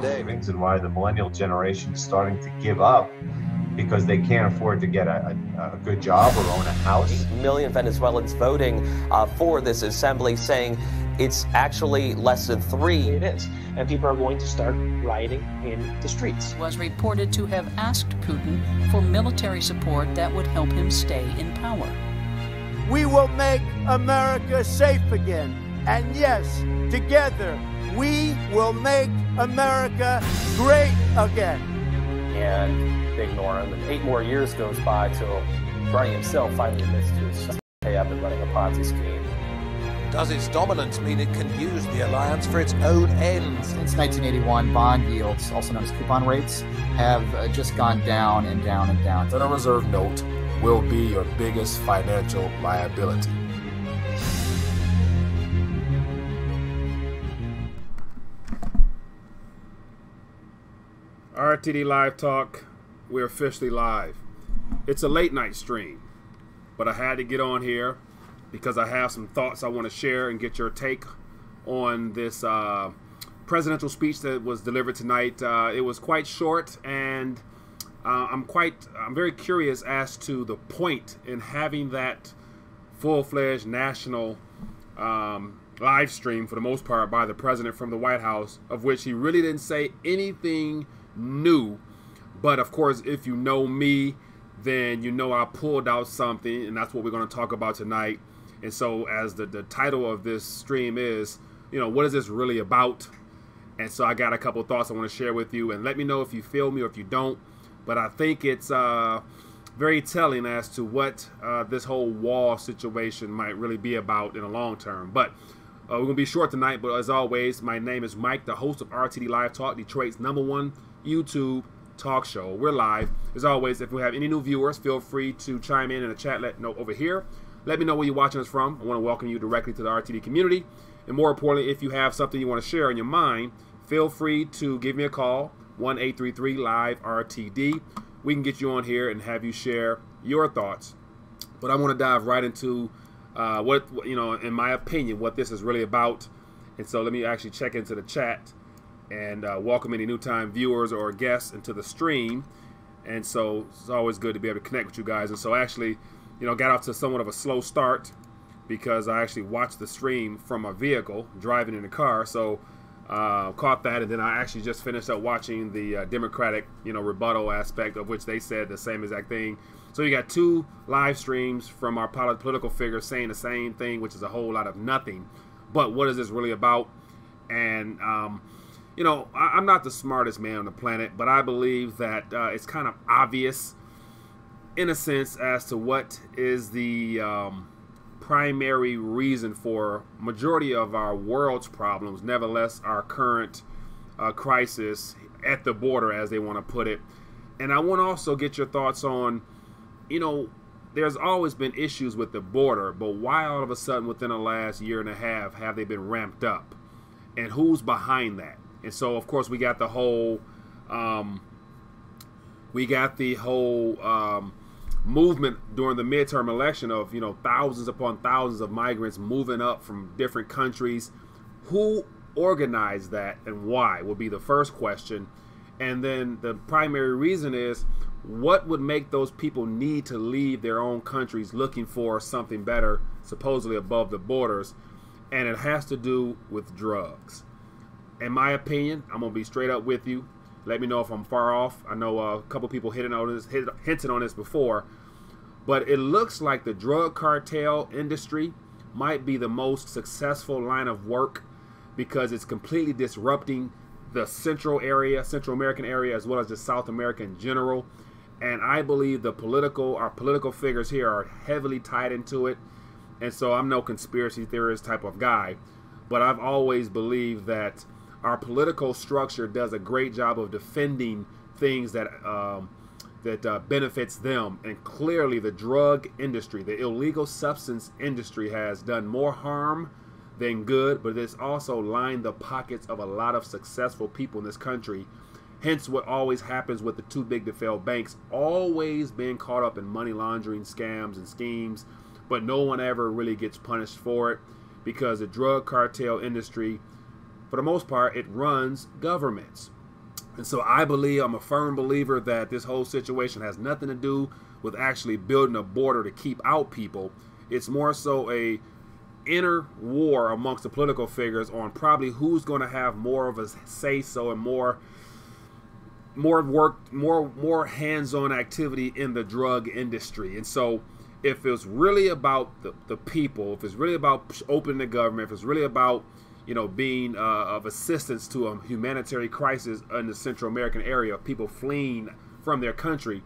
savings and why the millennial generation is starting to give up because they can't afford to get a good job or own a house. 8 million Venezuelans voting for this assembly, saying it's actually less than 3. It is. And people are going to start rioting in the streets. Was reported to have asked Putin for military support that would help him stay in power. We will make America safe again. And yes, together, we will make America great again. And they ignore him. And 8 more years goes by till Bernie himself finally admits to his pay up and running a Ponzi scheme. Does its dominance mean it can use the alliance for its own ends? Since 1981, bond yields, also known as coupon rates, have just gone down and down and down. The Federal Reserve note will be your biggest financial liability. RTD Live Talk, we're officially live. It's a late night stream, but I had to get on here because I have some thoughts I want to share and get your take on this presidential speech that was delivered tonight. It was quite short, and I'm very curious as to the point in having that full-fledged national live stream, for the most part, by the president from the White House, of which he really didn't say anything new. But of course, if you know me, then you know I pulled out something, and that's what we're going to talk about tonight. And so, as the title of this stream is, what is this really about? And so I got a couple thoughts I want to share with you, and let me know if you feel me or if you don't. But I think it's very telling as to what this whole wall situation might really be about in the long term. But we're going to be short tonight, but as always, my name is Mike, the host of RTD Live Talk, Detroit's #1 YouTube talk show. We're live. As always, if we have any new viewers, feel free to chime in the chat over here. Let me know where you're watching us from. I want to welcome you directly to the RTD community. And more importantly, if you have something you want to share in your mind, feel free to give me a call, 1-833-LIVE-RTD. We can get you on here and have you share your thoughts. But I want to dive right into what, in my opinion, what this is really about. And so let me actually check into the chat and welcome any new time viewers or guests into the stream. And so it's always good to be able to connect with you guys. And so actually, got off to somewhat of a slow start because I actually watched the stream from my vehicle, driving in the car. So caught that, and then I actually just finished up watching the Democratic, rebuttal aspect, of which they said the same exact thing. So you got 2 live streams from our political figures saying the same thing, which is a whole lot of nothing. But what is this really about? And I'm not the smartest man on the planet, but I believe that it's kind of obvious in a sense as to what is the primary reason for majority of our world's problems, nevertheless our current crisis at the border, as they want to put it. And I want to also get your thoughts on, there's always been issues with the border, but why all of a sudden within the last year and a half have they been ramped up, and who's behind that? And so of course we got the whole movement during the midterm election of thousands upon thousands of migrants moving up from different countries. Who organized that and why will be the first question. And then the primary reason is, what would make those people need to leave their own countries looking for something better, supposedly above the borders? And it has to do with drugs. In my opinion, I'm gonna be straight up with you. Let me know if I'm far off. I know a couple people hinted on this before, but it looks like the drug cartel industry might be the most successful line of work because it's completely disrupting the Central American area, as well as just South America in general. And I believe our political figures here are heavily tied into it. And so I'm no conspiracy theorist type of guy, but I've always believed that our political structure does a great job of defending things that benefits them. And clearly the drug industry, the illegal substance industry, has done more harm than good, but it's also lined the pockets of a lot of successful people in this country. Hence what always happens with the too big to fail banks, always being caught up in money laundering scams and schemes, but no one ever really gets punished for it, because the drug cartel industry, for the most part, it runs governments. And so I'm a firm believer that this whole situation has nothing to do with actually building a border to keep out people. It's more so a inner war amongst the political figures on probably who's going to have more of a say-so and more hands-on activity in the drug industry. And so if it's really about the people, if it's really about opening the government, if it's really about being of assistance to a humanitarian crisis in the Central American area, people fleeing from their country,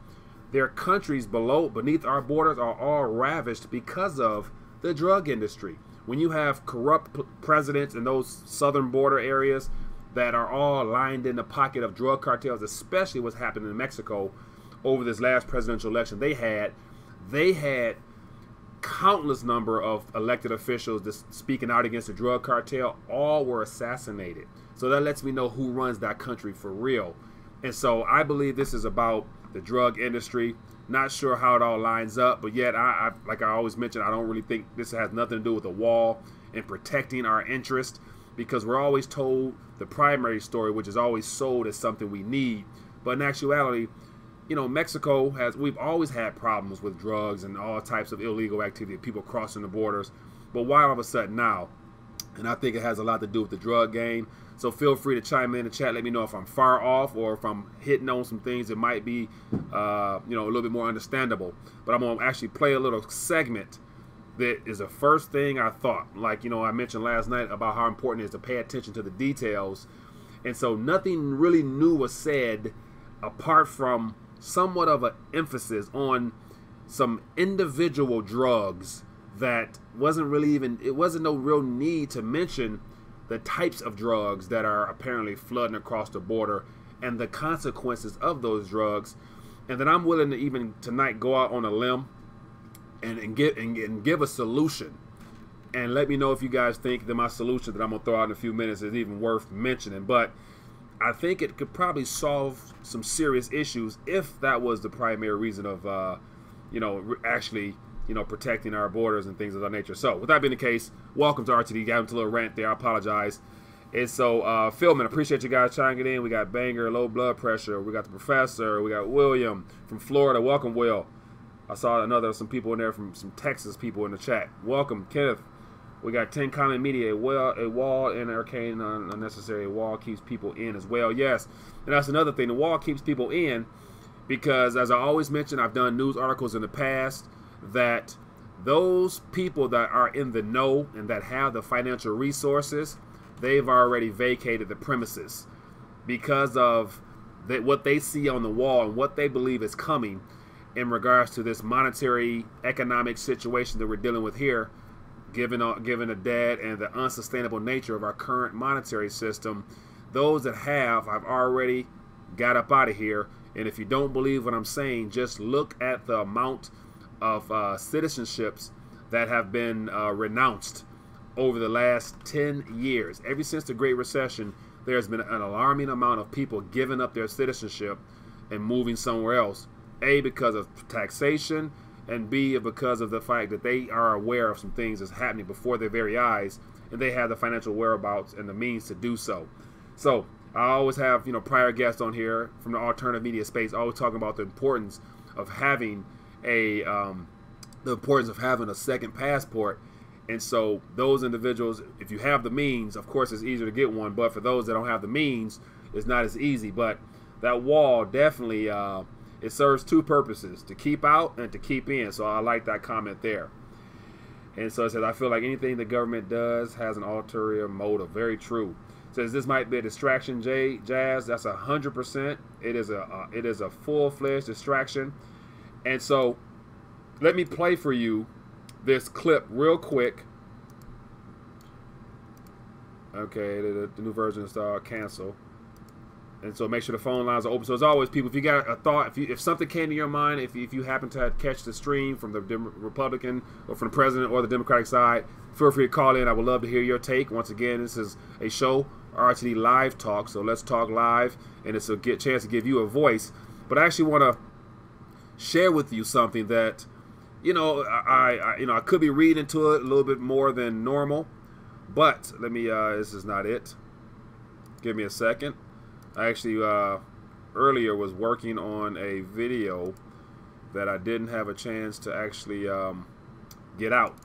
their countries beneath our borders are all ravished because of the drug industry. When you have corrupt presidents in those southern border areas that are all lined in the pocket of drug cartels, especially what's happened in Mexico over this last presidential election, they had countless number of elected officials just speaking out against the drug cartel. All were assassinated. So that lets me know who runs that country for real. And so I believe this is about the drug industry. Not sure how it all lines up, but yet I like I always mention, I don't really think this has nothing to do with the wall and protecting our interest, because we're always told the primary story, which is always sold as something we need. But in actuality, Mexico we've always had problems with drugs and all types of illegal activity, people crossing the borders. But why all of a sudden now? And I think it has a lot to do with the drug game. So feel free to chime in the chat. Let me know if I'm far off or if I'm hitting on some things that might be, a little bit more understandable. But I'm going to actually play a little segment that is the first thing I thought. Like, I mentioned last night about how important it is to pay attention to the details. And so nothing really new was said apart from somewhat of an emphasis on some individual drugs that wasn't no real need to mention the types of drugs that are apparently flooding across the border and the consequences of those drugs. And then I'm willing to even tonight go out on a limb and give a solution. And let me know if you guys think that my solution that I'm going to throw out in a few minutes is even worth mentioning. But I think it could probably solve some serious issues if that was the primary reason of, actually, protecting our borders and things of that nature. So with that being the case, welcome to RTD. Got into a little rant there. I apologize. And so, Philman, appreciate you guys chiming in. We got Banger, low blood pressure. We got the professor. We got William from Florida. Welcome, Will. I saw some people in there from some Texas people in the chat. Welcome, Kenneth. We got 10 Common Media, a wall and arcane unnecessary. A wall keeps people in as well. Yes, and that's another thing. The wall keeps people in because, as I always mention, I've done news articles in the past that those people that are in the know and that have the financial resources, they've already vacated the premises because of what they see on the wall and what they believe is coming in regards to this monetary economic situation that we're dealing with here. Given the debt and the unsustainable nature of our current monetary system, those that have, I've already got up out of here. And if you don't believe what I'm saying, just look at the amount of citizenships that have been renounced over the last 10 years. Ever since the Great Recession, there's been an alarming amount of people giving up their citizenship and moving somewhere else. A, because of taxation, and B, because of the fact that they are aware of some things that's happening before their very eyes, and they have the financial whereabouts and the means to do so. So I always have prior guests on here from the alternative media space, always talking about the importance of having a second passport. And so those individuals, if you have the means, of course it's easier to get one, but for those that don't have the means, it's not as easy. But that wall definitely it serves two purposes, to keep out and to keep in. So I like that comment there. And so it says, I feel like anything the government does has an ulterior motive. Very true. It says this might be a distraction, Jazz. That's 100%. It is a full-fledged distraction. And so let me play for you this clip real quick. Okay, the new version is cancel. And so make sure the phone lines are open. So as always, people, if you got a thought, if something came to your mind, if you happen to catch the stream from the Republican or from the president or the Democratic side, feel free to call in. I would love to hear your take. Once again, this is a show, RTD Live Talk. So let's talk live, and it's a chance to give you a voice. But I actually want to share with you something that, I could be reading into it a little bit more than normal. But let me, this is not it. Give me a second. I actually earlier was working on a video that I didn't have a chance to actually get out,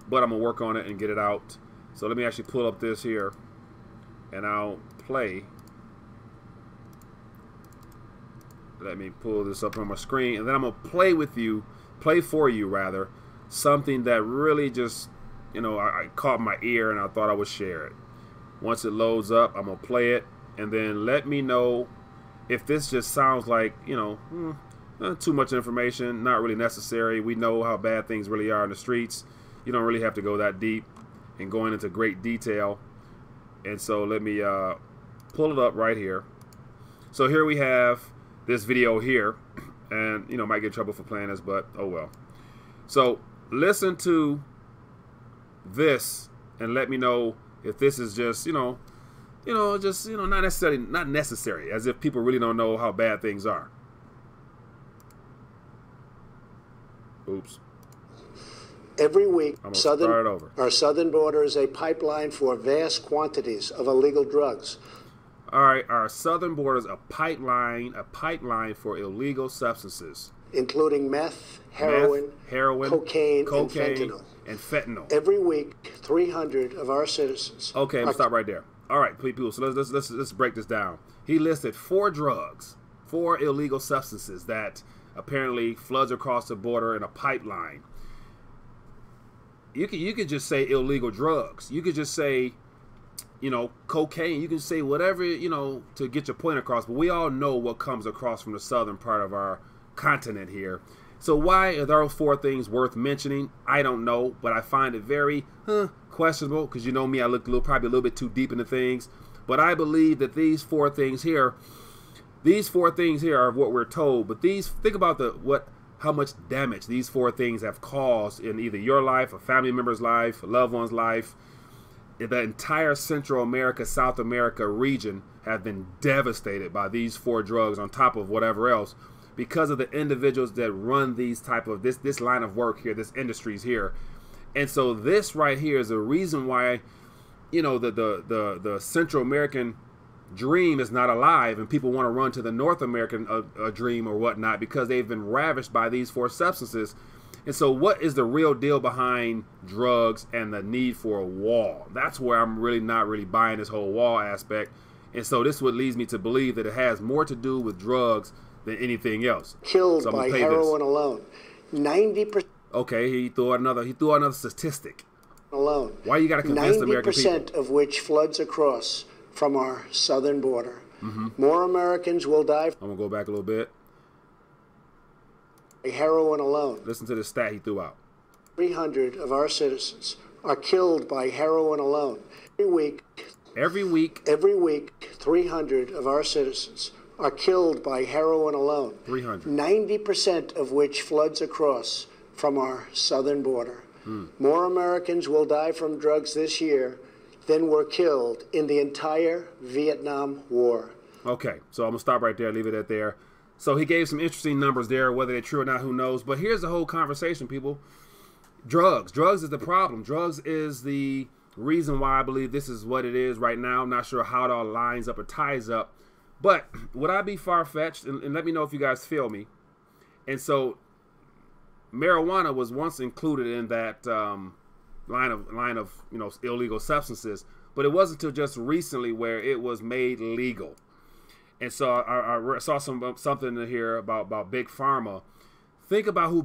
but I'm gonna work on it and get it out. So let me actually pull up this here, and I'll play. Let me pull this up on my screen, and then I'm gonna play for you rather, something that really just, you know, I caught my ear and I thought I would share it. Once it loads up, I'm gonna play it, and then let me know if this just sounds like, you know, too much information, not really necessary. We know how bad things really are in the streets. You don't really have to go that deep and going into great detail. And so let me pull it up right here. So here we have this video here, and you know, might get in trouble for playing this, but oh well. So listen to this and let me know if this is just, not necessary, as if people really don't know how bad things are. Oops. Every week, our southern border is a pipeline for vast quantities of illegal drugs. All right, our southern border is a pipeline for illegal substances, including meth, heroin, cocaine, and fentanyl. Every week, 300 of our citizens. Okay, let's stop right there. All right, people. So let's break this down. He listed 4 illegal substances that apparently floods across the border in a pipeline. You could just say illegal drugs. You could just say, cocaine. You can say whatever, to get your point across. But we all know what comes across from the southern part of our continent here. So why are those 4 things worth mentioning? I don't know, but I find it very questionable, because you know me, I look probably a little bit too deep into things. But I believe that these 4 things here are what we're told. But think about how much damage these 4 things have caused in either your life, a family member's life, a loved one's life. The entire Central America, South America region have been devastated by these 4 drugs, on top of whatever else, because of the individuals that run these type of this line of work here, this industries here. And so this right here is the reason why, the Central American dream is not alive, and people want to run to the North American dream or whatnot, because they've been ravished by these 4 substances. And so what is the real deal behind drugs and the need for a wall? That's where I'm really not really buying this whole wall aspect. And so this would leads me to believe that it has more to do with drugs than anything else. Killed by heroin alone. 90%. Okay, he threw out another statistic. Alone. Why you got to convince the American people? 90% of which floods across from our southern border. More Americans will die. I'm gonna go back a little bit. Heroin alone. Listen to the stat he threw out. 300 of our citizens are killed by heroin alone. Every week, 300 of our citizens are killed by heroin alone. 300. 90% of which floods across from our southern border. More Americans will die from drugs this year than were killed in the entire Vietnam War. Okay, so I'm going to stop right there, leave it at there. So he gave some interesting numbers there, whether they're true or not, who knows. But here's the whole conversation, people. Drugs is the problem. Drugs is the reason why I believe this is what it is right now. I'm not sure how it all lines up or ties up. But would I be far-fetched? And let me know if you guys feel me. And so marijuana was once included in that line of illegal substances, but it wasn't until just recently where it was made legal. And so I saw something here about big pharma. Think about who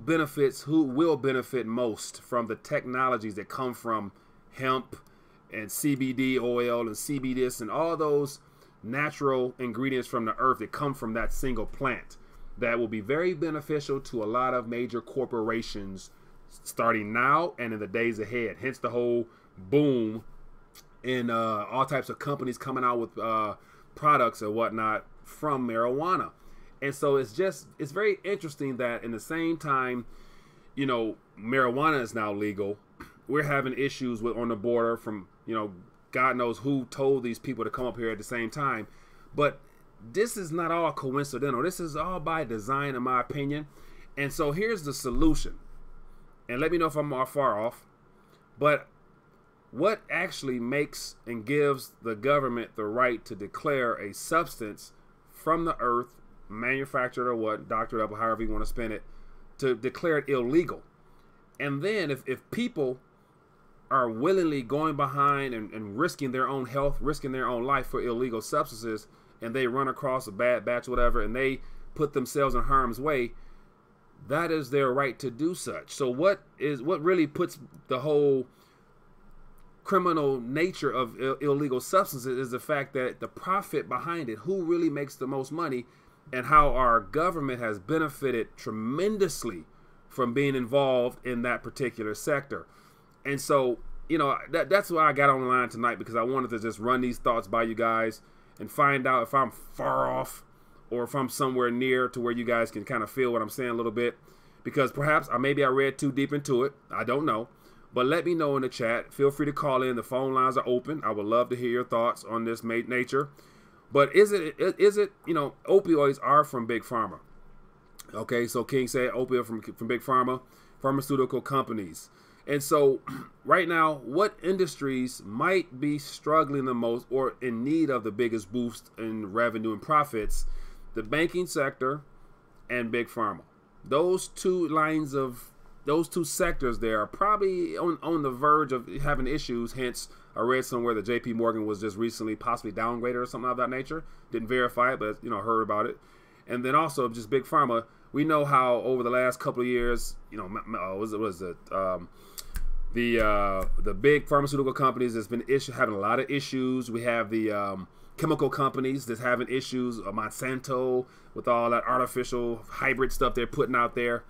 will benefit most from the technologies that come from hemp and CBD oil and CBD and all those natural ingredients from the earth that come from that single plant, that will be very beneficial to a lot of major corporations starting now and in the days ahead. Hence the whole boom in all types of companies coming out with products and whatnot from marijuana. And so it's very interesting that in the same time, marijuana is now legal, we're having issues on the border from, God knows who told these people to come up here at the same time. But this is not all coincidental. This is all by design, in my opinion. And so here's the solution. And let me know if I'm far off. But what actually makes and gives the government the right to declare a substance from the earth, manufactured or what, doctored up, or however you want to spin it, to declare it illegal? And then if people are willingly going behind and risking their own health, risking their own life for illegal substances, and they run across a bad batch, whatever, and they put themselves in harm's way, that is their right to do such. So what really puts the whole criminal nature of illegal substances is the fact that the profit behind it, who really makes the most money, and how our government has benefited tremendously from being involved in that particular sector. And so, you know, that's why I got on the line tonight, because I wanted to just run these thoughts by you guys and find out if I'm far off or if I'm somewhere near to where you guys can kind of feel what I'm saying a little bit, because perhaps maybe I read too deep into it. I don't know. But let me know in the chat. Feel free to call in. The phone lines are open. I would love to hear your thoughts on this nature. But is it, you know, opioids are from Big Pharma. Okay, so King said opioid from Big Pharma, pharmaceutical companies. And so right now, what industries might be struggling the most or in need of the biggest boost in revenue and profits? The banking sector and Big Pharma. Those two sectors there are probably on the verge of having issues. Hence, I read somewhere that JP Morgan was just recently possibly downgraded or something of that nature. Didn't verify it, but, you know, heard about it. And then also just Big Pharma. We know how over the last couple of years, you know, the big pharmaceutical companies has been having a lot of issues. We have the chemical companies that's having issues. Monsanto with all that artificial hybrid stuff they're putting out there.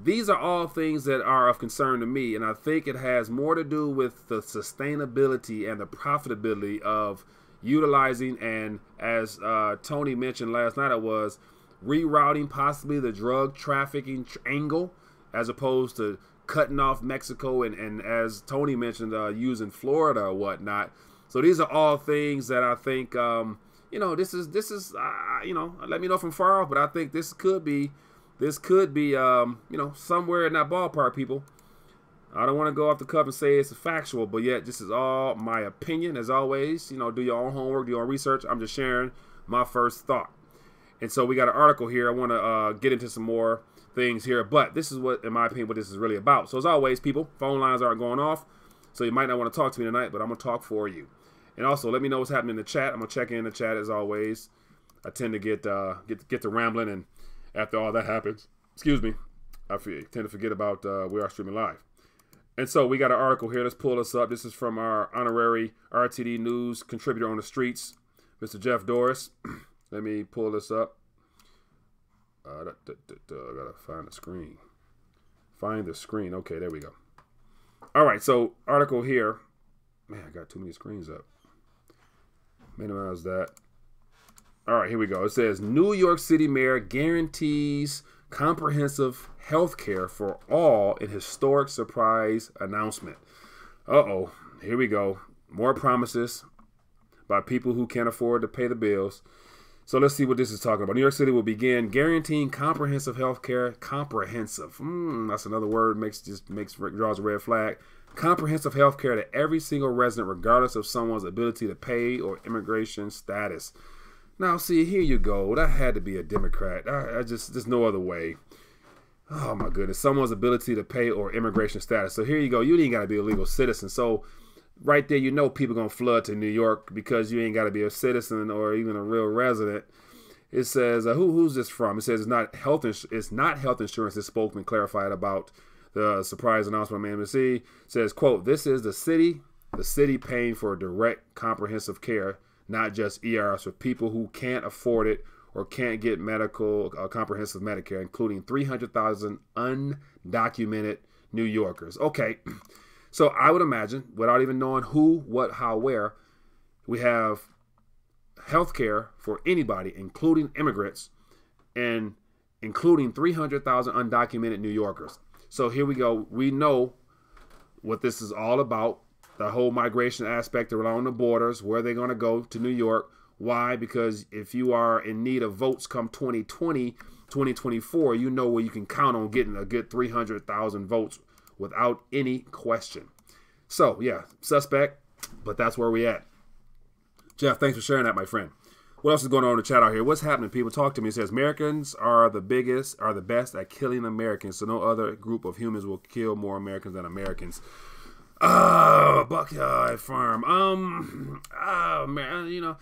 These are all things that are of concern to me, and I think it has more to do with the sustainability and the profitability of utilizing, and as Tony mentioned last night, it was rerouting possibly the drug trafficking angle as opposed to cutting off Mexico and as Tony mentioned, using Florida or whatnot. So these are all things that I think, you know, this is you know, let me know from far off, but I think this could be, you know, somewhere in that ballpark, people. I don't want to go off the cuff and say it's factual, but yet this is all my opinion. As always, you know, do your own homework, do your own research. I'm just sharing my first thought. And so we got an article here. I want to get into some more things here, but this is what, in my opinion, what this is really about. So as always, people, phone lines aren't going off, so you might not want to talk to me tonight, but I'm going to talk for you. And also, let me know what's happening in the chat. I'm going to check in the chat as always. I tend to get to rambling, and after all that happens, excuse me, I tend to forget about we are streaming live. And so we got an article here. Let's pull this up. This is from our honorary RTD News contributor on the streets, Mr. Jeff Doris. Let me pull this up. I gotta find the screen. Find the screen. Okay, there we go. All right, so article here. Man, I got too many screens up. Minimize that. All right, here we go. It says New York City mayor guarantees comprehensive health care for all in historic surprise announcement. Uh-oh, here we go. More promises by people who can't afford to pay the bills. So let's see what this is talking about. New York City will begin guaranteeing comprehensive health care. Comprehensive. That's another word. Draws a red flag. Comprehensive health care to every single resident, regardless of someone's ability to pay or immigration status. Now, see, here you go. That had to be a Democrat. There's no other way. Oh, my goodness. Someone's ability to pay or immigration status. So here you go. You ain't got to be a legal citizen. So right there, you know people going to flood to New York because you ain't got to be a citizen or even a real resident. It says, who's this from? It says it's not health insurance. This spokesman clarified about the surprise announcement from MSC. It says, quote, this is the city paying for direct comprehensive care, not just ERs for people who can't afford it or can't get medical comprehensive Medicare, including 300,000 undocumented New Yorkers. Okay, so I would imagine, without even knowing who, what, how, where, we have health care for anybody, including immigrants, and including 300,000 undocumented New Yorkers. So here we go. We know what this is all about. The whole migration aspect along the borders, where they're going to go to New York. Why? Because if you are in need of votes come 2020, 2024, you know where you can count on getting a good 300,000 votes without any question. So, yeah, suspect, but that's where we at. Jeff, thanks for sharing that, my friend. What else is going on in the chat out here? What's happening? People talk to me. It says, Americans are the best at killing Americans, so no other group of humans will kill more Americans than Americans. Oh, Buckeye Farm. Oh, man, you know,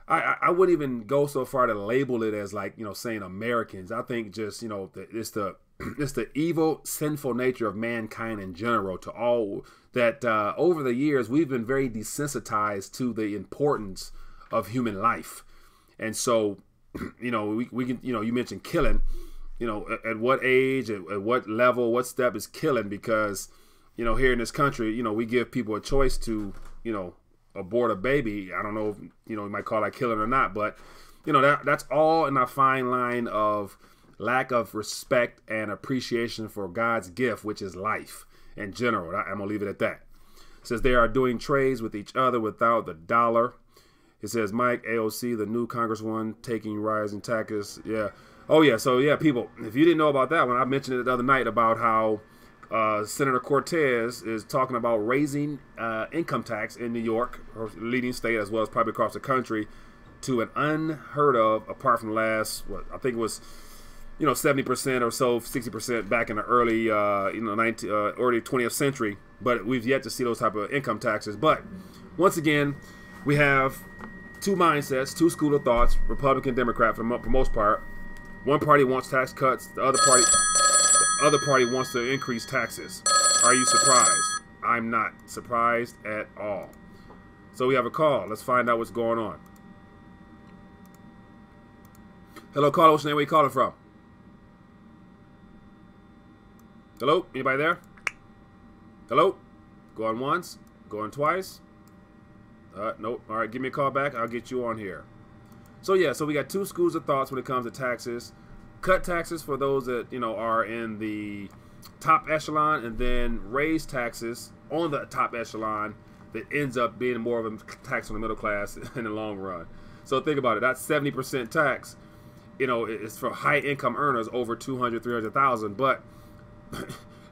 I wouldn't even go so far to label it as like, you know, saying Americans. I think just, you know, it's the evil, sinful nature of mankind in general to all that over the years, we've been very desensitized to the importance of human life. And so, you know, we can, you know, you mentioned killing, you know, at what age, at what level, what step is killing? Because, you know, here in this country, you know, we give people a choice to, you know, abort a baby. I don't know if, you know, you might call that killing or not, but, you know, that's all in a fine line of lack of respect and appreciation for God's gift, which is life in general. I'm going to leave it at that. It says they are doing trades with each other without the dollar. It says Mike, AOC, the new congresswoman, taking rising taxes. Yeah. Oh, yeah. So, yeah, people, if you didn't know about that one, I mentioned it the other night about how Senator Cortez is talking about raising income tax in New York, her leading state, as well as probably across the country, to an unheard of, apart from last, what I think it was, you know, 70% or so, 60% back in the early, early 20th century. But we've yet to see those type of income taxes. But once again, we have two mindsets, two school of thoughts, Republican, Democrat for the most part. One party wants tax cuts. The other party wants to increase taxes. Are you surprised? I'm not surprised at all. So we have a call. Let's find out what's going on. Hello, caller. What's your name? Where you calling from? Hello? Anybody there? Hello? Going once? Going twice? Nope. All right, give me a call back. I'll get you on here. So, yeah, so we got two schools of thoughts when it comes to taxes. Cut taxes for those that, you know, are in the top echelon, and then raise taxes on the top echelon that ends up being more of a tax on the middle class in the long run. So think about it. That 70% tax, you know, it's for high income earners over 200, 300,000. But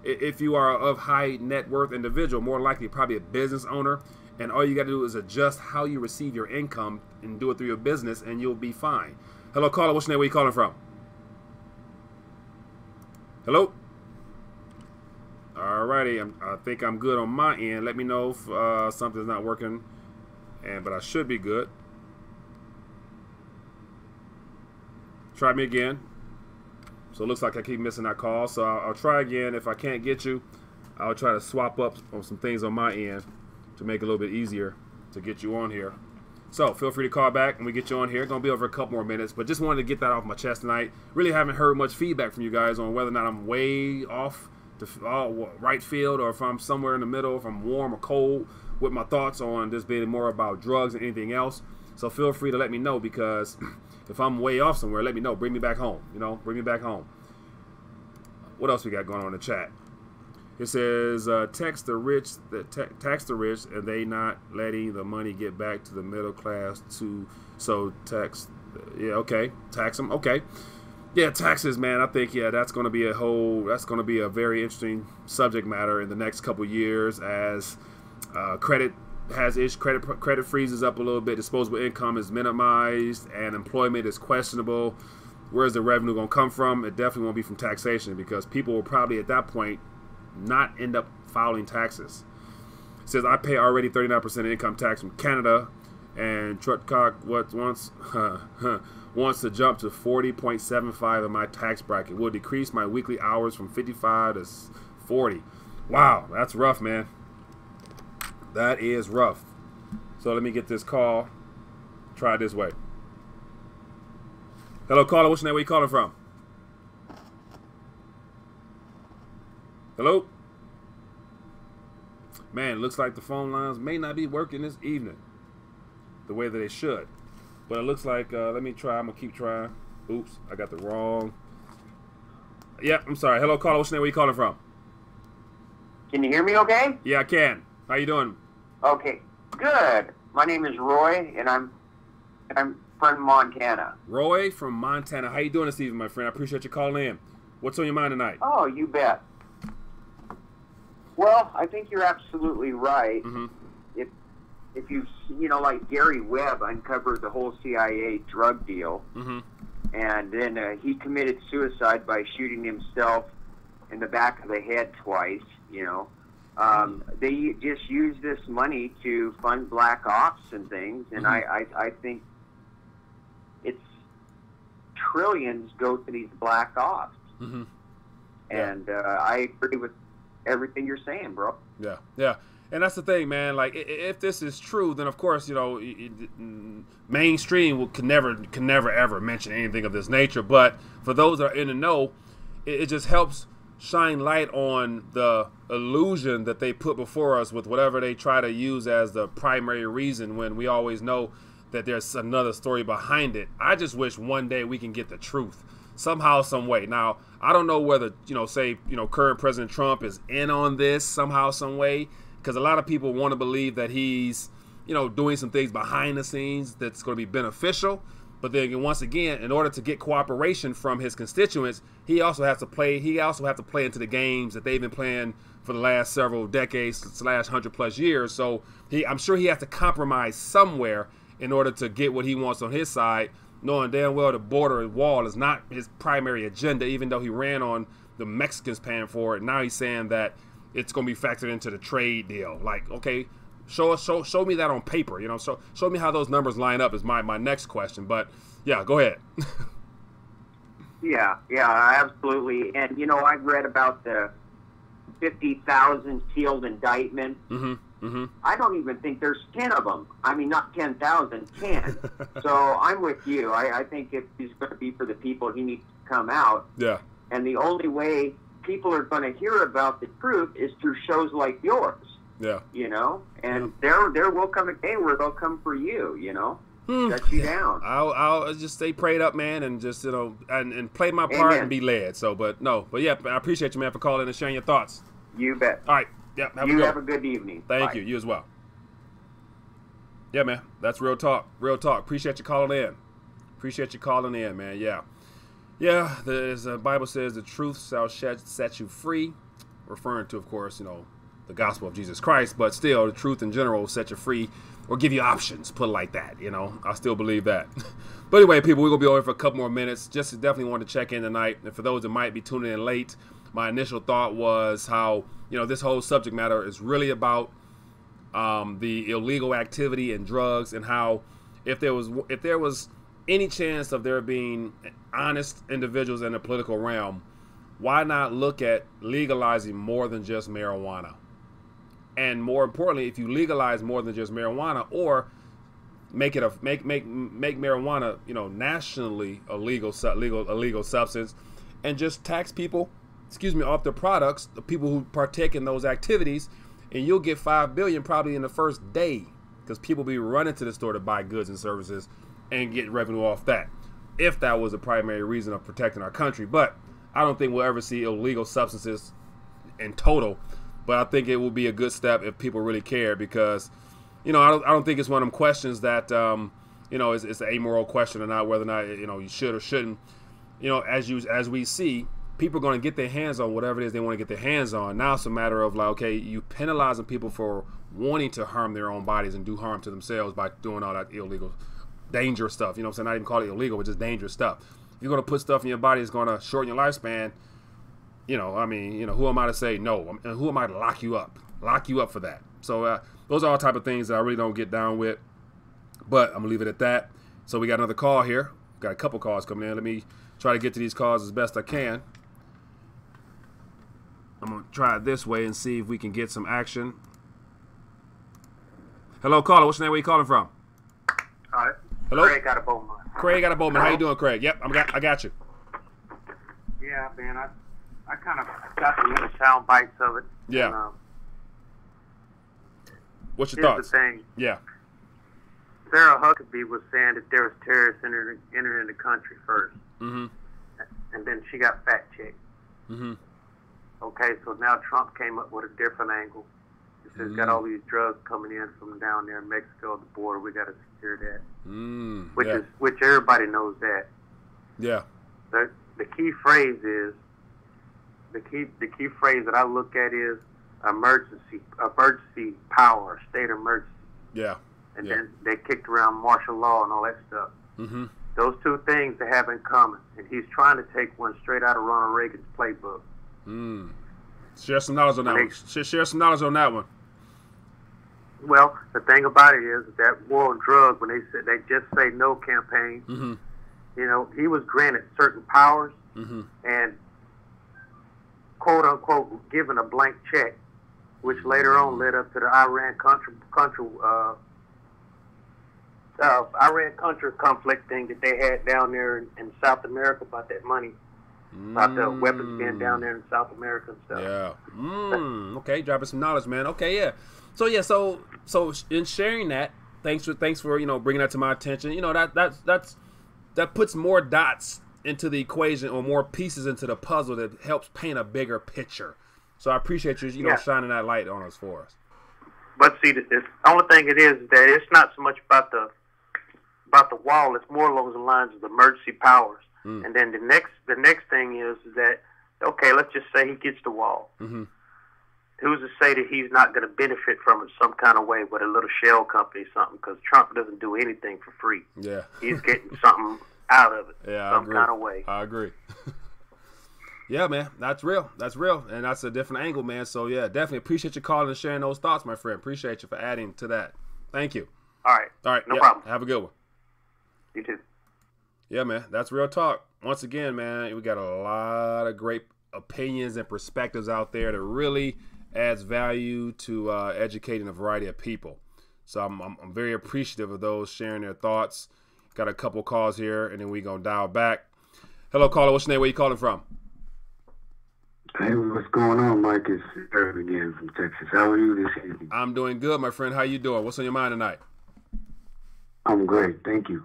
if you are of high net worth individual, more likely probably a business owner, and all you got to do is adjust how you receive your income and do it through your business, and you'll be fine. Hello, caller. What's your name? Where you calling from? Hello? Alrighty. I think I'm good on my end. Let me know if something's not working, but I should be good. Try me again. So it looks like I keep missing that call. So I'll try again. If I can't get you, I'll try to swap up on some things on my end to make it a little bit easier to get you on here. So feel free to call back and we get you on here. Gonna be over a couple more minutes, but just wanted to get that off my chest tonight. Really haven't heard much feedback from you guys on whether or not I'm way off to right field, or if I'm somewhere in the middle, if I'm warm or cold with my thoughts on this being more about drugs than anything else. So feel free to let me know, because if I'm way off somewhere, let me know. Bring me back home. You know, bring me back home. What else we got going on in the chat? It says, tax the rich, and they not letting the money get back to the middle class too. So tax, yeah, okay, tax them, okay. Yeah, taxes, man. I think, yeah, that's going to be a very interesting subject matter in the next couple years as credit freezes up a little bit, disposable income is minimized, and employment is questionable. Where's the revenue going to come from? It definitely won't be from taxation, because people will probably at that point not end up filing taxes. It says, I pay already 39% income tax from Canada, and Trutcock wants to jump to 40.75 in my tax bracket. Will decrease my weekly hours from 55 to 40. Wow, that's rough, man. That is rough. So let me get this call. Try it this way. Hello, caller. What's your name? Where you calling from? Hello? Man, looks like the phone lines may not be working this evening the way that they should. But it looks like, let me try. I'm going to keep trying. Oops, I got the wrong. Yeah, I'm sorry. Hello, caller. What's your name? Where you calling from? Can you hear me okay? Yeah, I can. How you doing? Okay, good. My name is Roy, and I'm from Montana. Roy from Montana. How you doing this evening, my friend? I appreciate you calling in. What's on your mind tonight? Oh, you bet. Well, I think you're absolutely right. Mm-hmm. If you like Gary Webb uncovered the whole CIA drug deal, mm-hmm. and then he committed suicide by shooting himself in the back of the head twice. They just use this money to fund black ops and things, and Mm-hmm. I think it's trillions go to these black ops. Mm-hmm. And I agree with everything you're saying, bro. Yeah, yeah. And that's the thing, man. Like, if this is true, then of course, mainstream can never ever mention anything of this nature. But for those that are in the know, it just helps shine light on the illusion that they put before us with whatever they try to use as the primary reason, when we always know that there's another story behind it. I just wish one day we can get the truth somehow, some way. Now, I don't know whether, current President Trump is in on this somehow, some way, because a lot of people want to believe that he's, doing some things behind the scenes that's going to be beneficial. But then once again, in order to get cooperation from his constituents, he also has to play into the games that they've been playing for the last several decades, / 100+ years. So I'm sure he has to compromise somewhere in order to get what he wants on his side, knowing damn well the border wall is not his primary agenda, even though he ran on the Mexicans paying for it. Now he's saying that it's going to be factored into the trade deal. Like, okay, show me that on paper. Show me how those numbers line up is my next question. But yeah, go ahead. Yeah, absolutely. And I've read about the 50,000 sealed indictment. Mm-hmm. Mm-hmm. I don't even think there's 10 of them. I mean, not 10,000, 10. So I'm with you. I think if he's going to be for the people, he needs to come out. Yeah. And the only way people are going to hear about the truth is through shows like yours. Yeah. And there will come a day where they'll come for you, shut you down. I'll just stay prayed up, man, and just, and play my part. Amen. And be led. So, but yeah, I appreciate you, man, for calling and sharing your thoughts. You bet. All right. Yeah, have a good evening. Thank Bye. you. You as well. Yeah, man. That's real talk. Real talk. Appreciate you calling in. Man. Yeah. Yeah. The Bible says the truth shall set you free. Referring to, of course, the gospel of Jesus Christ. But still, the truth in general will set you free or give you options. Put it like that. I still believe that. But anyway, people, we're going to be over for a couple more minutes. Just definitely want to check in tonight. And for those that might be tuning in late, my initial thought was how, this whole subject matter is really about the illegal activity and drugs, and how if there was any chance of there being honest individuals in the political realm, why not look at legalizing more than just marijuana? And more importantly, if you legalize more than just marijuana, or make marijuana, nationally a legal substance, and just tax people, off their products, the people who partake in those activities, and you'll get $5 billion probably in the first day, because people be running to the store to buy goods and services and get revenue off that, if that was the primary reason of protecting our country. But I don't think we'll ever see illegal substances in total, but I think it will be a good step if people really care, because I don't think it's one of them questions that it's an amoral question or not, whether or not you should or shouldn't. As we see, people are going to get their hands on whatever it is they want to get their hands on. Now it's a matter of like, okay, you penalizing people for wanting to harm their own bodies and do harm to themselves by doing all that illegal, dangerous stuff. Not even call it illegal, but just dangerous stuff. If you're going to put stuff in your body that's going to shorten your lifespan, who am I to say no? And who am I to lock you up for that? So those are all type of things that I really don't get down with. But I'm going to leave it at that. So we got another call here. Got a couple calls coming in. Let me try to get to these calls as best I can. I'm going to try it this way and see if we can get some action. Hello, caller. What's your name? Where you calling from? All right. Hello? Craig out of Bowman. Craig out of Bowman. How you doing, Craig? Yep, I got you. Yeah, man. I kind of got the little sound bites of it. Yeah. And, what's your thoughts? Here's the thing. Yeah. Sarah Huckabee was saying that there was terrorists entering the country first. Mm-hmm. And then she got fact-checked. Mm-hmm. Okay, so now Trump came up with a different angle. He says, got all these drugs coming in from down there in Mexico at the border. We got to secure that. Which everybody knows that. Yeah. The key phrase is, the key phrase that I look at is, emergency power, state of emergency. Yeah. And then they kicked around martial law and all that stuff. Mm-hmm. Those two things they have in common, and he's trying to take one straight out of Ronald Reagan's playbook. Share some knowledge on that one. Share some knowledge on that one. Well, the thing about it is that war on drugs, when they just say no campaign, you know, he was granted certain powers and quote unquote given a blank check, which later on led up to the Iran Contra conflict thing that they had down there in South America about that money, about the weapons being down there in South America and stuff. Yeah. Okay, dropping some knowledge, man. Okay, yeah. So in sharing that, thanks for you know bringing that to my attention. You know that puts more dots into the equation or more pieces into the puzzle that helps paint a bigger picture. So I appreciate you know shining that light on us for us. But see, the only thing it is that it's not so much about the wall. It's more along the lines of the emergency powers. And then the next thing is that, okay, let's just say he gets the wall. Who's to say that he's not going to benefit from it some kind of way with a little shell company or something? Because Trump doesn't do anything for free. Yeah, he's getting something out of it. Yeah, some kind of way. I agree. Yeah, man, that's real. That's real, and that's a different angle, man. So yeah, definitely appreciate you calling and sharing those thoughts, my friend. Appreciate you for adding to that. Thank you. All right, no problem. Have a good one. You too. Yeah, man, that's real talk. Once again, man, we got a lot of great opinions and perspectives out there that really adds value to educating a variety of people. So I'm very appreciative of those sharing their thoughts. Got a couple calls here, and then we gonna dial back. Hello, caller. What's your name? Where you calling from? Hey, what's going on, Mike? It's Eric again from Texas. How are you this evening? I'm doing good, my friend. How you doing? What's on your mind tonight? I'm great, thank you.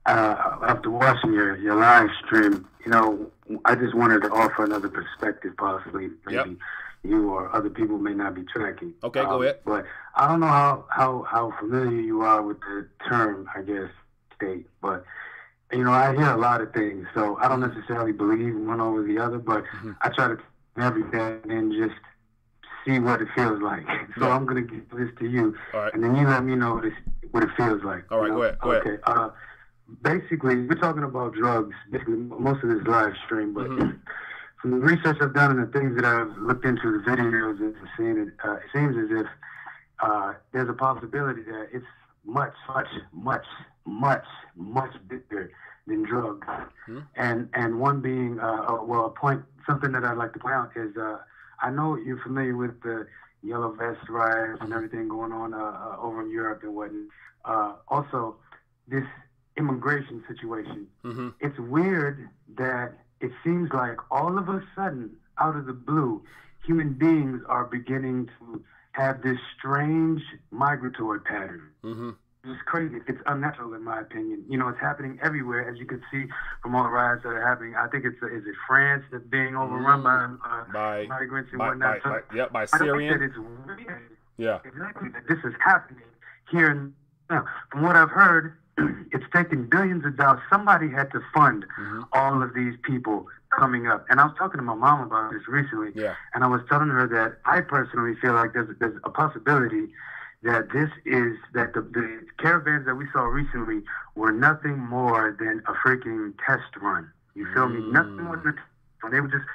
After watching your live stream, you know, I just wanted to offer another perspective, possibly. Maybe you or other people may not be tracking. Okay, go ahead. But I don't know how familiar you are with the term, I guess, state. But, you know, I hear a lot of things, so I don't necessarily believe one over the other, but I try to every day and just see what it feels like. So I'm going to give this to you, and then you let me know what it feels like. All right, go ahead. Okay. Basically, we're talking about drugs, basically most of this live stream, but from the research I've done and the things that I've looked into, the videos and seeing it, it seems as if there's a possibility that it's much bigger than drugs. And one being, something that I'd like to point out is, I know you're familiar with the yellow vest riots and everything going on over in Europe and whatnot. Also, this immigration situation. It's weird that it seems like all of a sudden, out of the blue, human beings are beginning to have this strange migratory pattern. It's crazy. It's unnatural, in my opinion. You know, it's happening everywhere, as you can see from all the riots that are happening. I think is it France that's being overrun by migrants and whatnot. By Syrian. I think that it's weird. Yeah, exactly. That this is happening here. Now, from what I've heard, it's taking billions of dollars. Somebody had to fund all of these people coming up. And I was talking to my mom about this recently, and I was telling her that I personally feel like there's a possibility that the caravans that we saw recently were nothing more than a freaking test run. You feel me? Nothing more than they were just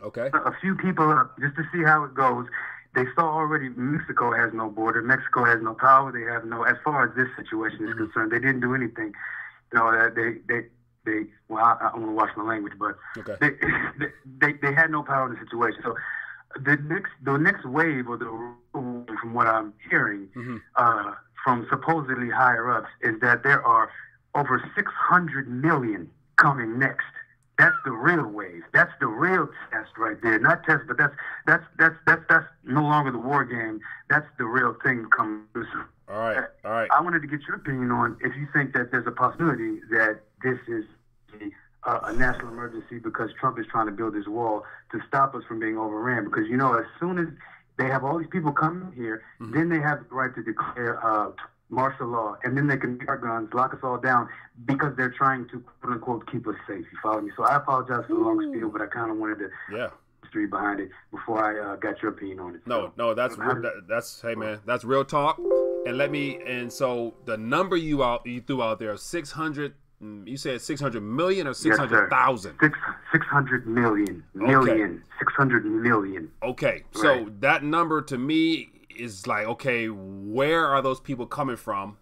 a few people up just to see how it goes. They saw already Mexico has no border. Mexico has no power. They have no, as far as this situation is concerned, they didn't do anything. You know, they well, I want to watch my language, but they had no power in the situation. So the next wave, or from what I'm hearing from supposedly higher ups, is that there are over 600 million coming next. That's the real wave. That's the real test right there. Not test, but that's no longer the war game. That's the real thing coming. All right. I wanted to get your opinion on if you think that there's a possibility that this is a national emergency because Trump is trying to build this wall to stop us from being overran. Because, you know, as soon as they have all these people coming here, then they have the right to declare martial law, and then they can take our guns, lock us all down, because they're trying to, quote unquote, keep us safe. You follow me? So I apologize for the long spiel, but I kind of wanted to history behind it before I got your opinion on it. No, that's hey man, that's real talk. And so the number you threw out there, 600. You said 600 million or 600,000? 600 million. Okay. 600 million. Okay, so that number to me is like, okay, where are those people coming from?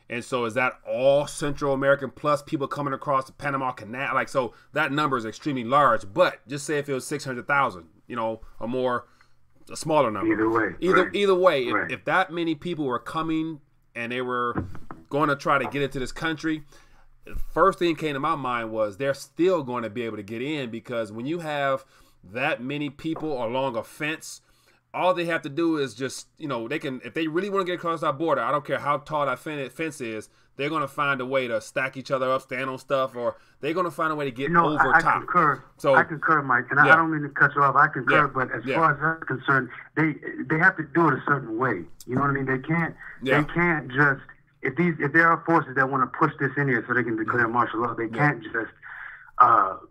And so is that all Central American plus people coming across the Panama Canal? Like, so that number is extremely large. But just say if it was 600,000, a smaller number. Either way, if that many people were coming and they were going to try to get into this country, the first thing came to my mind was they're still going to be able to get in, because when you have that many people along a fence, all they have to do is just, they can, if they really want to get across that border, I don't care how tall that fence is, they're going to find a way to stack each other up, stand on stuff, or they're going to find a way to get over top. I concur. So I concur, Mike, and I don't mean to cut you off. I concur, but as far as I'm concerned, they have to do it a certain way. You know what I mean? They can't just, if there are forces that want to push this in here so they can declare martial law, they can't just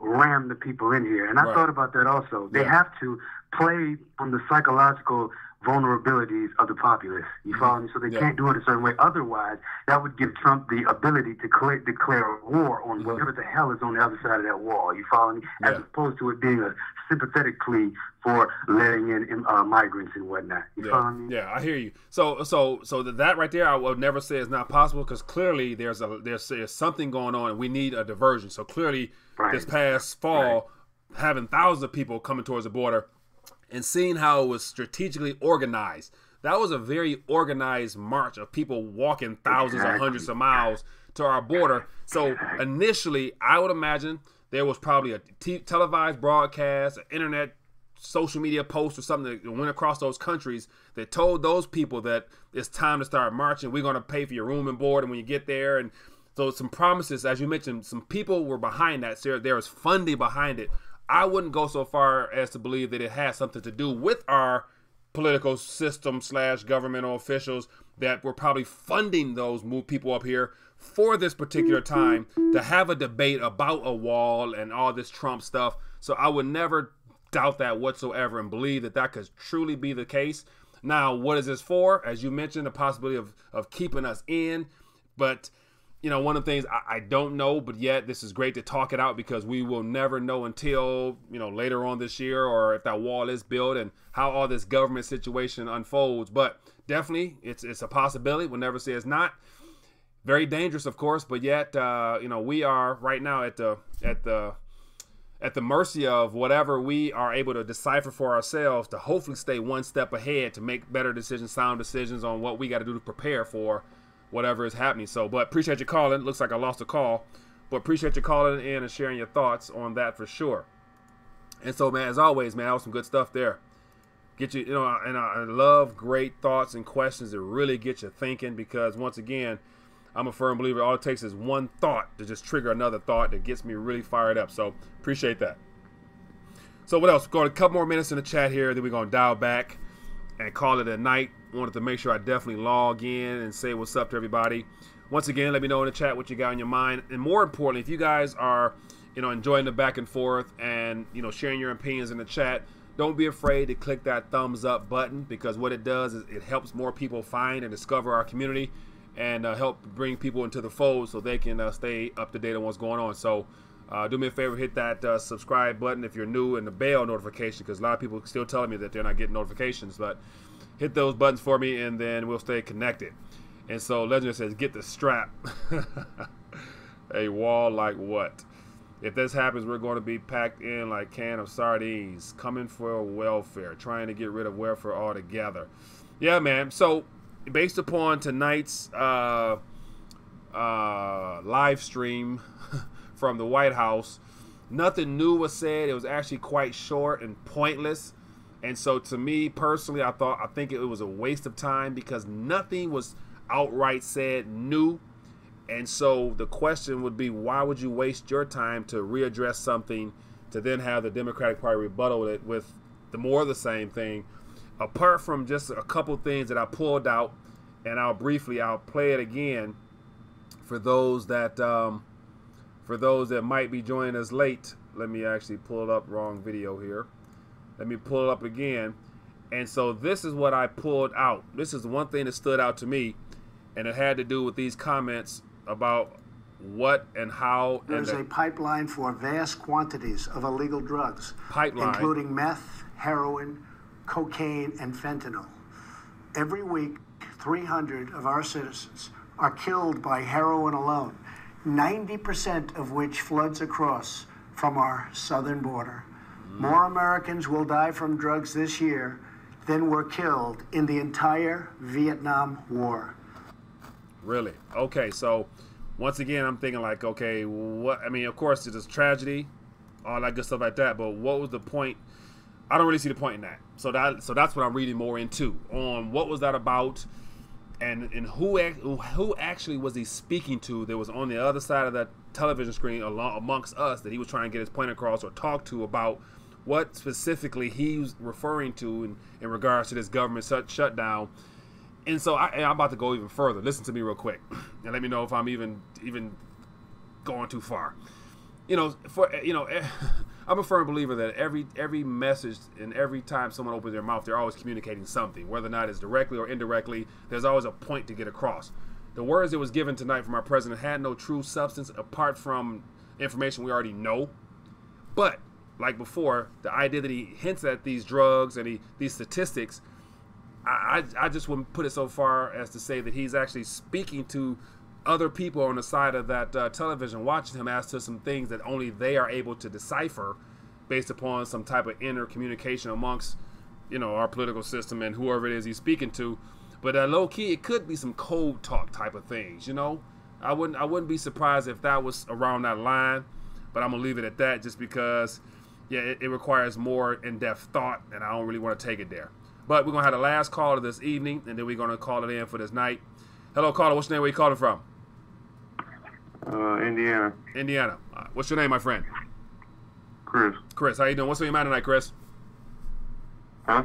ram the people in here. And I thought about that also. They have to play on the psychological vulnerabilities of the populace. You follow me? So they can't do it a certain way. Otherwise, that would give Trump the ability to declare war on whatever the hell is on the other side of that wall. You follow me? As opposed to it being a sympathetic plea for letting in migrants and whatnot. You follow me? Yeah, I hear you. So that right there, I would never say is not possible, because clearly there's something going on and we need a diversion. So clearly this past fall, having thousands of people coming towards the border and seeing how it was strategically organized. That was a very organized march of people walking thousands or hundreds of miles to our border. So initially, I would imagine there was probably a televised broadcast, an internet, social media post or something that went across those countries that told those people that it's time to start marching. We're going to pay for your room and board, and when you get there. And so some promises, as you mentioned, some people were behind that. So there was funding behind it. I wouldn't go so far as to believe that it has something to do with our political system / governmental officials that were probably funding those people up here for this particular time to have a debate about a wall and all this Trump stuff. So I would never doubt that whatsoever and believe that could truly be the case. Now, what is this for? As you mentioned, the possibility of keeping us in. But one of the things I don't know, but yet this is great to talk it out, because we will never know until, later on this year, or if that wall is built and how all this government situation unfolds. But definitely it's a possibility. We'll never say it's not. Very dangerous, of course, but yet, we are right now at the mercy of whatever we are able to decipher for ourselves to hopefully stay one step ahead to make better decisions, sound decisions on what we got to do to prepare for whatever is happening. So, but appreciate you calling. Looks like I lost a call, but appreciate you calling in and sharing your thoughts on that for sure. And so, man, as always, man, that was some good stuff there. Get you, and I love great thoughts and questions that really get you thinking, because once again, I'm a firm believer all it takes is one thought to just trigger another thought that gets me really fired up. So appreciate that. So what else? We're going a couple more minutes in the chat here, then we're going to dial back and call it a night. Wanted to make sure I definitely log in and say what's up to everybody. Once again, let me know in the chat what you got on your mind. And more importantly, if you guys are, enjoying the back and forth and, sharing your opinions in the chat, don't be afraid to click that thumbs up button, because what it does is it helps more people find and discover our community and help bring people into the fold so they can stay up to date on what's going on. So do me a favor, hit that subscribe button if you're new, and the bell notification, because a lot of people are still telling me that they're not getting notifications. But hit those buttons for me, and then we'll stay connected. And so Legend says, get the strap. A wall like what? If this happens, we're going to be packed in like a can of sardines, coming for welfare, trying to get rid of welfare altogether. Yeah, man. So based upon tonight's live stream from the White House, nothing new was said. It was actually quite short and pointless. And so to me personally, I think it was a waste of time, because nothing was outright said new. And so the question would be, why would you waste your time to readdress something to then have the Democratic Party rebuttal it with the more of the same thing, apart from just a couple things that I pulled out, and I'll play it again for those that might be joining us late. Let me actually pull it up. Wrong video here. Let me pull it up again. And so this is what I pulled out. This is one thing that stood out to me, and it had to do with these comments about what and how. There's a pipeline for vast quantities of illegal drugs, including meth, heroin, cocaine, and fentanyl. Every week, 300 of our citizens are killed by heroin alone, 90% of which floods across from our southern border. More Americans will die from drugs this year than were killed in the entire Vietnam War. Really? Okay, so once again, I'm thinking like, okay, what? I mean, of course, it's a tragedy, all that good stuff like that. But what was the point? I don't really see the point in that. So that's what I'm reading more into, on what was that about, and who actually was he speaking to that was on the other side of that television screen amongst us that he was trying to get his point across or talk to about what specifically he was referring to in regards to this government shutdown. And so I'm about to go even further. Listen to me real quick and let me know if I'm even going too far. I'm a firm believer that every message and every time someone opens their mouth, they're always communicating something, whether or not it's directly or indirectly. There's always a point to get across. The words that was given tonight from our president had no true substance apart from information we already know. But like before, the idea that he hints at these drugs and these statistics, I just wouldn't put it so far as to say that he's actually speaking to other people on the side of that television watching him as to some things that only they are able to decipher based upon some type of inner communication amongst, our political system and whoever it is he's speaking to. But low key, it could be some code talk type of things, I wouldn't be surprised if that was around that line, but I'm gonna leave it at that just because, yeah, it requires more in-depth thought, and I don't really want to take it there. But we're gonna have the last caller this evening, and then we're gonna call it in for this night. Hello, caller. What's your name? Where you calling from? Indiana. Indiana. What's your name, my friend? Chris. Chris, how you doing? What's on your mind tonight, Chris? Huh?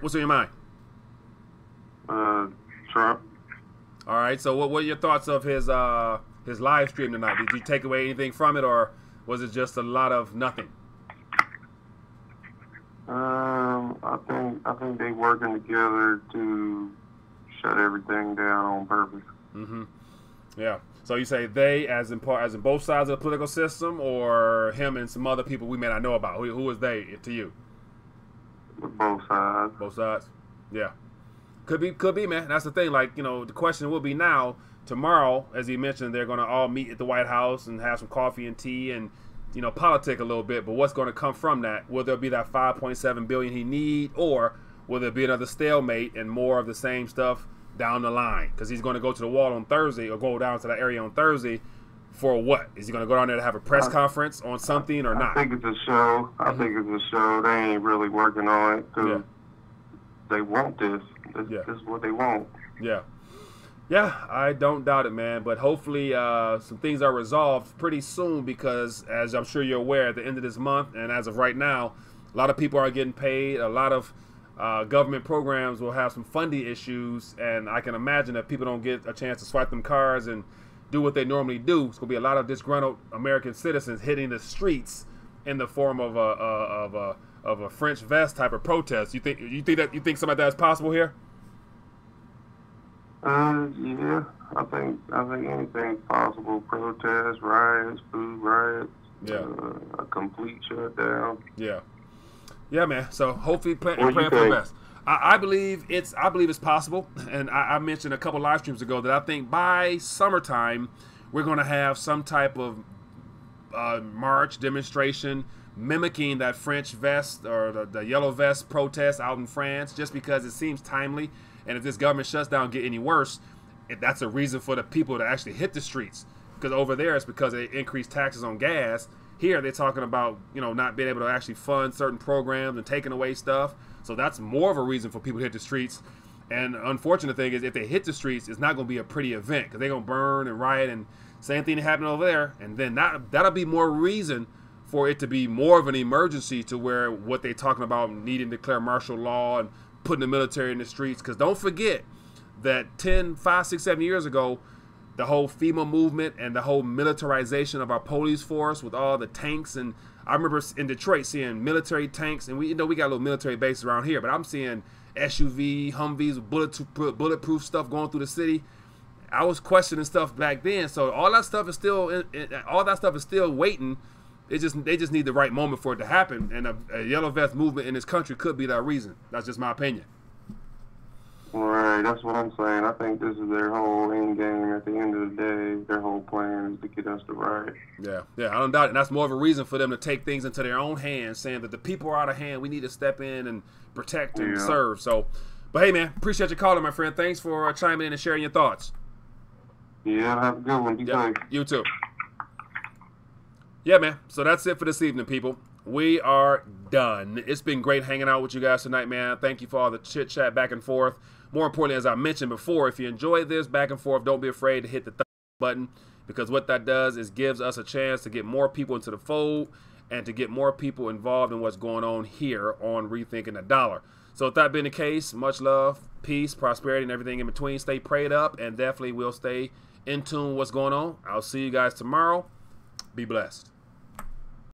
What's on your mind? Trump. All right. So, what were your thoughts of his live stream tonight? Did you take away anything from it, or was it just a lot of nothing? I think they working together to shut everything down on purpose. Mm-hmm. Yeah. So you say they, as in both sides of the political system, or him and some other people we may not know about? Who is they to you? Both sides. Both sides. Yeah. Could be, man. That's the thing. Like, the question will be now, tomorrow, as he mentioned, they're going to all meet at the White House and have some coffee and tea and, politic a little bit. But what's going to come from that? Will there be that $5.7 billion he need, or will there be another stalemate and more of the same stuff down the line? Because he's going to go to the wall on Thursday, or go down to that area on Thursday for what? Is he going to go down there to have a press conference on something or not? I think it's a show. I think it's a show. They ain't really working on it because they want this. This is what they want. Yeah. Yeah, I don't doubt it, man. But hopefully some things are resolved pretty soon because, as I'm sure you're aware, at the end of this month and as of right now, a lot of people are getting paid. A lot of government programs will have some funding issues, and I can imagine that people don't get a chance to swipe them cards and do what they normally do. It's going to be a lot of disgruntled American citizens hitting the streets in the form of a French vest type of protest. You think something like that is possible here? Yeah, I think anything's possible. Protests, riots, food riots, a complete shutdown. Yeah, man. So hopefully, plan for the best. I believe it's possible, and I mentioned a couple live streams ago that I think by summertime we're going to have some type of march demonstration mimicking that French vest or the yellow vest protest out in France, just because it seems timely. And if this government shutdown get any worse, that's a reason for the people to actually hit the streets. Because over there, it's because they increased taxes on gas. Here, they're talking about, not being able to actually fund certain programs and taking away stuff. So that's more of a reason for people to hit the streets. And the unfortunate thing is, if they hit the streets, it's not going to be a pretty event because they're going to burn and riot, and same thing happened over there. And then that'll be more reason for it to be more of an emergency to where what they're talking about needing to declare martial law and putting the military in the streets. Because don't forget that 10, 5, 6, 7 years ago, the whole FEMA movement and the whole militarization of our police force with all the tanks. And I remember in Detroit seeing military tanks, and we got a little military base around here, but I'm seeing SUV, Humvees with bulletproof stuff going through the city. I was questioning stuff back then, so all that stuff is still waiting. They just need the right moment for it to happen, and a yellow vest movement in this country could be that reason. That's just my opinion. Right, that's what I'm saying. I think this is their whole end game. At the end of the day, their whole plan is to get us to riot. Yeah, I don't doubt it. And that's more of a reason for them to take things into their own hands, saying that the people are out of hand. We need to step in and protect and serve. So, but hey, man, appreciate your calling, my friend. Thanks for chiming in and sharing your thoughts. Yeah, have a good one. Be safe. You too. Yeah, man. So that's it for this evening, people. We are done. It's been great hanging out with you guys tonight, man. Thank you for all the chit chat back and forth. More importantly, as I mentioned before, if you enjoy this back and forth, don't be afraid to hit the thumbs button, because what that does is gives us a chance to get more people into the fold and to get more people involved in what's going on here on Rethinking the Dollar. So with that being the case, much love, peace, prosperity, and everything in between. Stay prayed up, and definitely we'll stay in tune with what's going on. I'll see you guys tomorrow. Be blessed.